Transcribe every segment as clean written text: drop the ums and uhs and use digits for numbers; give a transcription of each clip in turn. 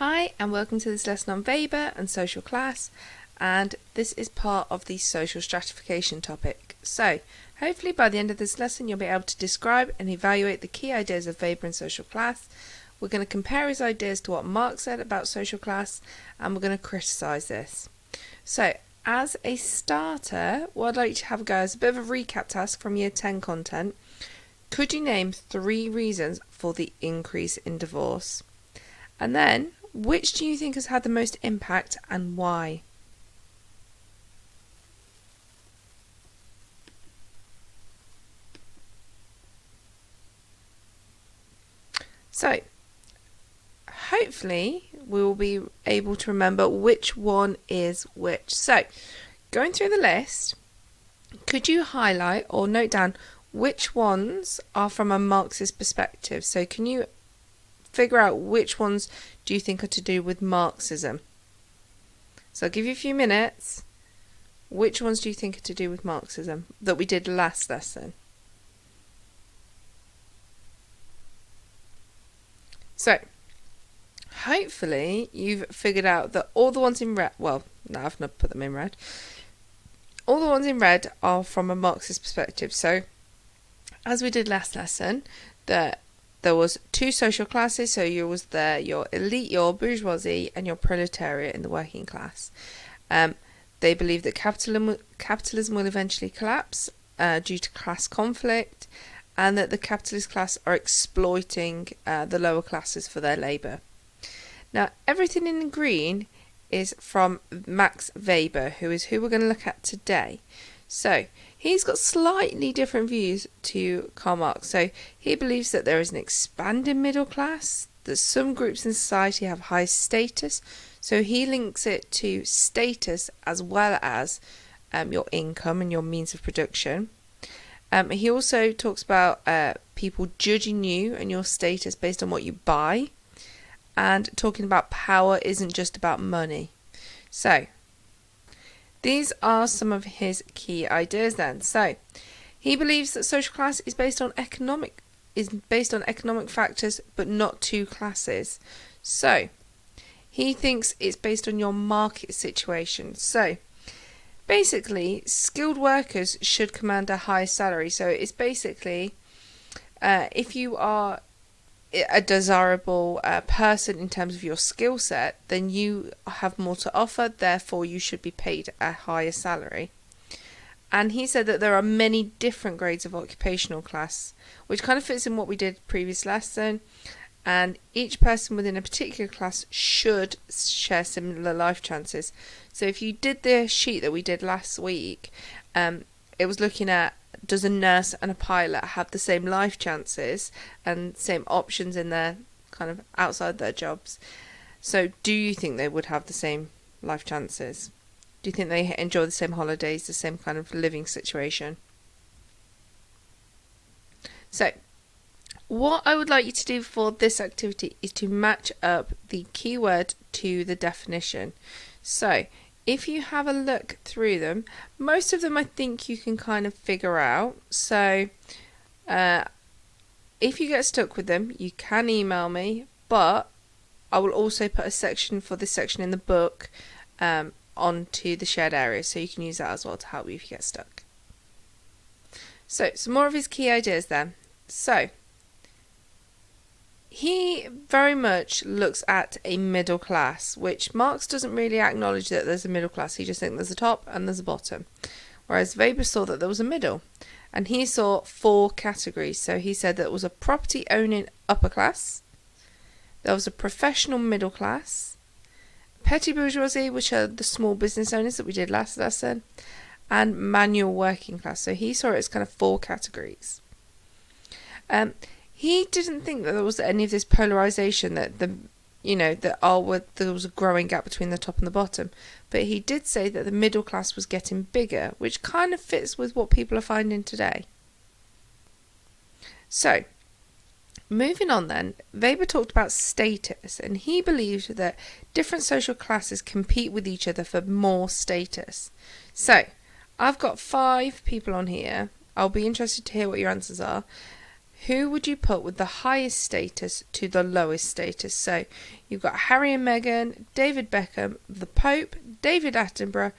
Hi and welcome to this lesson on Weber and social class, and this is part of the social stratification topic. So hopefully by the end of this lesson you'll be able to describe and evaluate the key ideas of Weber and social class. We're going to compare his ideas to what Marx said about social class, and we're going to criticise this. So as a starter, what I'd like to have a go as a bit of a recap task from year 10 content. Could you name 3 reasons for the increase in divorce? And then, which do you think has had the most impact and why? So, hopefully we will be able to remember which one is which. So, going through the list, could you highlight or note down which ones are from a Marxist perspective? So can you figure out which ones do you think are to do with Marxism? So I'll give you a few minutes. Which ones do you think are to do with Marxism that we did last lesson? So hopefully you've figured out that all the ones in red, well, no, I've not put them in red. All the ones in red are from a Marxist perspective. So as we did last lesson, that there was 2 social classes, so you was there your elite, your bourgeoisie, and your proletariat in the working class. They believe that capitalism will eventually collapse due to class conflict, and that the capitalist class are exploiting the lower classes for their labour. Now, everything in green is from Max Weber, who is who we're going to look at today. So he's got slightly different views to Karl Marx. So he believes that there is an expanding middle class, that some groups in society have high status. So he links it to status as well as your income and your means of production. He also talks about people judging you and your status based on what you buy, and talking about power isn't just about money. So these are some of his key ideas then. So he believes that social class is based on economic factors, but not 2 classes. So he thinks it's based on your market situation. So basically, skilled workers should command a high salary. So it's basically if you are a desirable person in terms of your skill set, then you have more to offer, therefore you should be paid a higher salary. And he said that there are many different grades of occupational class, which kind of fits in what we did previous lesson, and each person within a particular class should share similar life chances. So if you did the sheet that we did last week, it was looking at, does a nurse and a pilot have the same life chances and same options in their kind of outside their jobs? So do you think they would have the same life chances? Do you think they enjoy the same holidays, the same kind of living situation? So what I would like you to do for this activity is to match up the keyword to the definition. So if you have a look through them, most of them I think you can kind of figure out. So if you get stuck with them, you can email me, but I will also put a section for this section in the book onto the shared area, so you can use that as well to help you if you get stuck. So some more of his key ideas then. So he very much looks at a middle class, which Marx doesn't really acknowledge that there's a middle class. He just thinks there's a top and there's a bottom. Whereas Weber saw that there was a middle. And he saw 4 categories. So he said that there was a property owning upper class, there was a professional middle class, petty bourgeoisie, which are the small business owners that we did last lesson, and manual working class. So he saw it as kind of 4 categories. He didn't think that there was any of this polarization, that there was a growing gap between the top and the bottom. But he did say that the middle class was getting bigger, which kind of fits with what people are finding today. So, moving on then, Weber talked about status, and he believed that different social classes compete with each other for more status. So, I've got 5 people on here. I'll be interested to hear what your answers are, who would you put with the highest status to the lowest status? So you've got Harry and Meghan, David Beckham, the Pope, David Attenborough,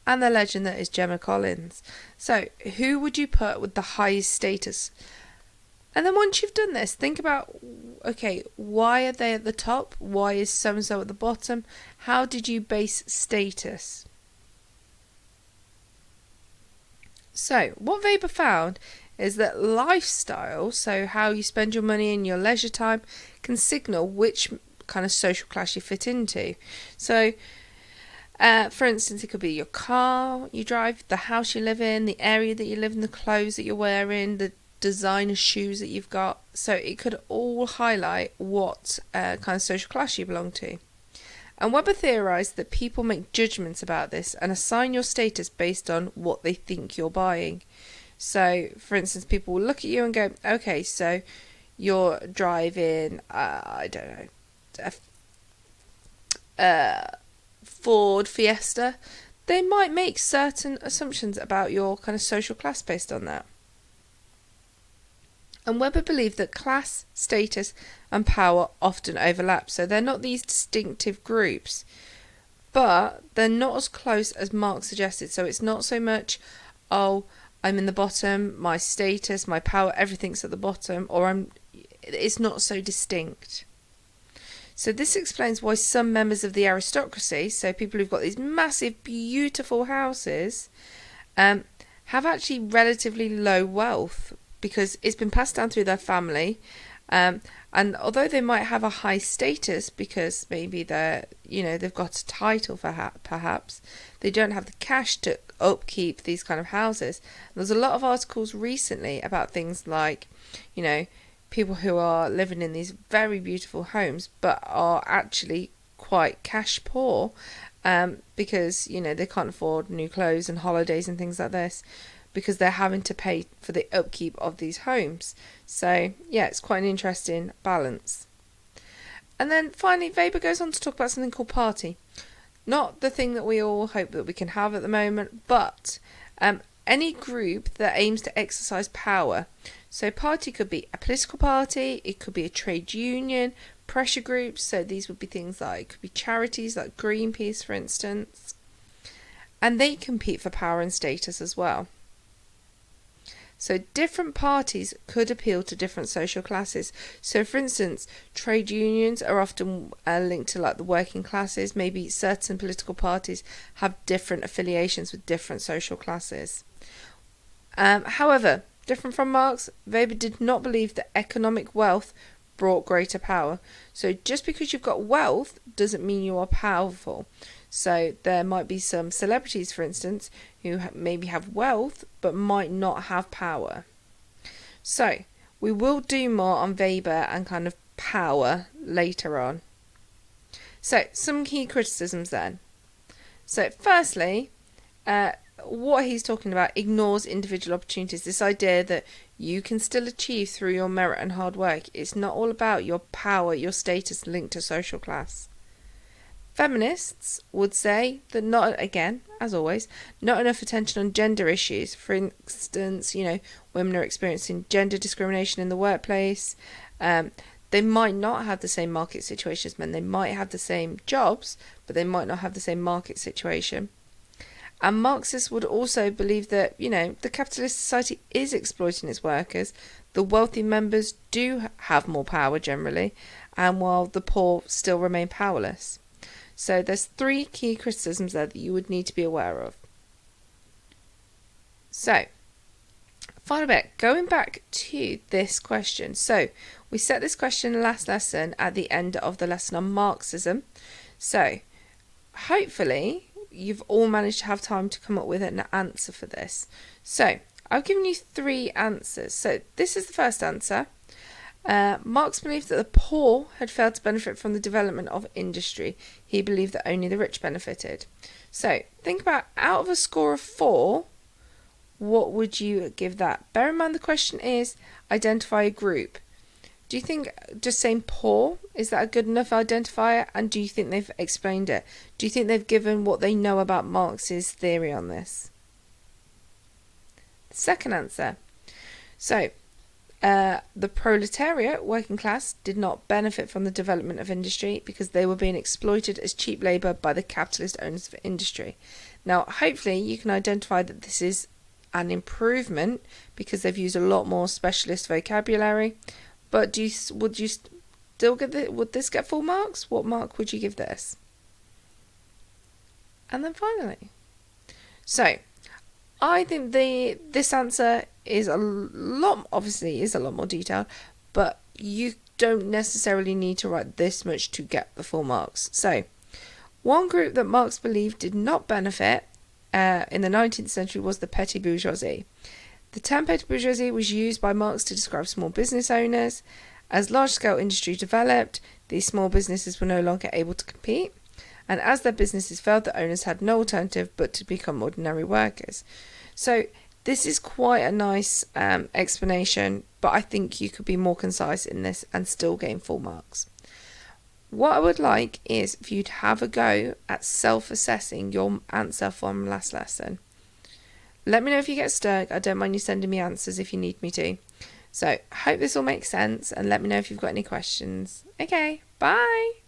and the legend that is Gemma Collins. So who would you put with the highest status? And then once you've done this, think about, okay, why are they at the top? Why is so-and-so at the bottom? How did you base status? So what Weber found is that lifestyle, so how you spend your money in your leisure time, can signal which kind of social class you fit into. So, for instance, it could be your car you drive, the house you live in, the area that you live in, the clothes that you're wearing, the designer shoes that you've got. So it could all highlight what kind of social class you belong to. And Weber theorised that people make judgments about this and assign your status based on what they think you're buying. So, for instance, people will look at you and go, okay, so you're driving, I don't know, a Ford Fiesta. They might make certain assumptions about your kind of social class based on that. And Weber believed that class, status and power often overlap. So they're not these distinctive groups, but they're not as close as Marx suggested. So it's not so much, oh, I'm in the bottom, my status, my power, everything's at the bottom, or it's not so distinct. So this explains why some members of the aristocracy, so people who've got these massive, beautiful houses, have actually relatively low wealth, because it's been passed down through their family, and although they might have a high status because maybe they've got a title perhaps, they don't have the cash to upkeep these kind of houses. There's a lot of articles recently about things like, people who are living in these very beautiful homes but are actually quite cash poor, because they can't afford new clothes and holidays and things like this, because they're having to pay for the upkeep of these homes. So yeah, it's quite an interesting balance. And then finally, Weber goes on to talk about something called party. Not the thing that we all hope that we can have at the moment, but any group that aims to exercise power. So party could be a political party, it could be a trade union, pressure groups, so these would be things like, could be charities like Greenpeace, for instance. And they compete for power and status as well. So different parties could appeal to different social classes. So for instance, trade unions are often linked to like the working classes. Maybe certain political parties have different affiliations with different social classes. However, different from Marx, Weber did not believe that economic wealth brought greater power. So just because you've got wealth doesn't mean you are powerful. So there might be some celebrities, for instance, who maybe have wealth but might not have power. So we will do more on Weber and kind of power later on. So some key criticisms then. So firstly, what he's talking about ignores individual opportunities. This idea that you can still achieve through your merit and hard work. It's not all about your power, your status linked to social class. Feminists would say that not, again, as always, not enough attention on gender issues. For instance, women are experiencing gender discrimination in the workplace. They might not have the same market situation as men. They might have the same jobs, but they might not have the same market situation. And Marxists would also believe that, the capitalist society is exploiting its workers. The wealthy members do have more power generally, and while the poor still remain powerless. So there's 3 key criticisms there that you would need to be aware of. So, final bit, going back to this question. So, we set this question last lesson at the end of the lesson on Marxism. So, hopefully, you've all managed to have time to come up with an answer for this. So, I've given you 3 answers. So, this is the first answer. Marx believed that the poor had failed to benefit from the development of industry. He believed that only the rich benefited. So, think about, out of a score of 4, what would you give that? Bear in mind the question is, identify a group. Do you think just saying poor, is that a good enough identifier? And do you think they've explained it? Do you think they've given what they know about Marx's theory on this? The second answer. So, The proletariat, working class, did not benefit from the development of industry because they were being exploited as cheap labour by the capitalist owners of industry. Now, hopefully you can identify that this is an improvement because they've used a lot more specialist vocabulary. But would you still would this get full marks? What mark would you give this? And then finally, so I think this answer is a lot more detailed, but you don't necessarily need to write this much to get the full marks. So, one group that Marx believed did not benefit in the 19th century was the petty bourgeoisie. The term petty bourgeoisie was used by Marx to describe small business owners. As large-scale industry developed, these small businesses were no longer able to compete, and as their businesses failed, the owners had no alternative but to become ordinary workers. So this is quite a nice explanation, but I think you could be more concise in this and still gain full marks. What I would like is for you to have a go at self-assessing your answer from last lesson. Let me know if you get stuck. I don't mind you sending me answers if you need me to. So, hope this all makes sense, and let me know if you've got any questions. Okay, bye!